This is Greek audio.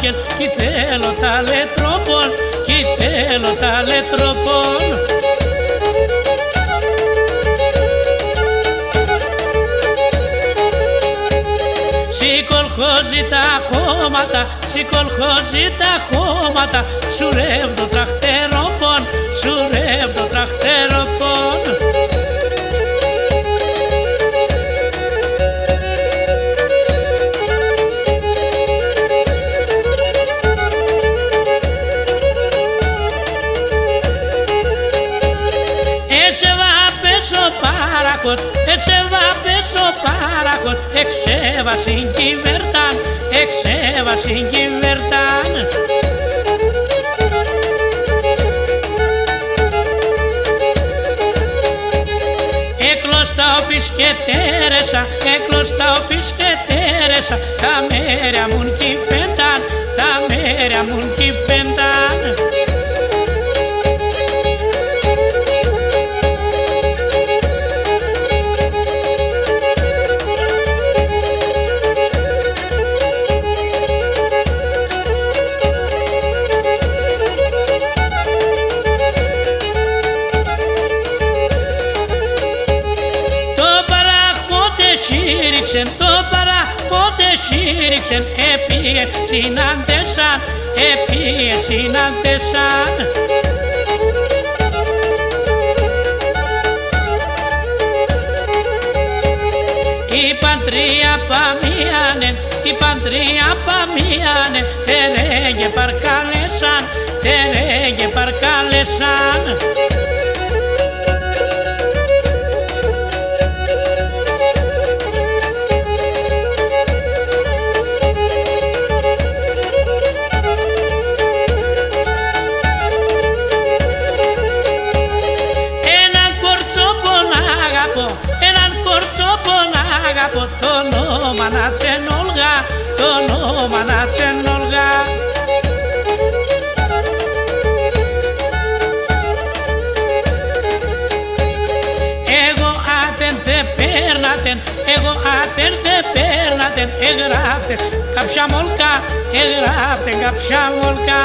άγγελ κι θέλω τα λετρόπον, κι θέλω τα λετρόπον. Σηκολχώζει τα χώματα, σηκολχώζει τα χώματα, σουρεύω το τραχτερόπον, σουρεύω το τραχτερόπον. Παρακότ, πέσω παρακότ, εξέβα συγκυβερτάν, εξέβα συγκυβερτάν. Έκλωστα ο πισκετέρεσα, έκλωστα ο πισκετέρεσα, τα μέρια μου κυφένταν, τα μέρια μου κυφένταν. Το παραχώτε σήριξεν, επίε συνάντεσαν, επίε συνάντεσαν. Είπαν τρία παμίανεν, είπαν τρία παμίανεν, τερέγε παρκάλεσαν, τερέγε παρκάλεσαν. Έναν κορτσόπον αγαπώ, το όνομα να τσενόλγα, το όνομα να τσενόλγα. Εγώ άτεν δε πέρνατεν, εγώ άτεν δε πέρνατεν, εγγράφτεν κάποια μολκά, εγγράφτεν κάποια μολκά.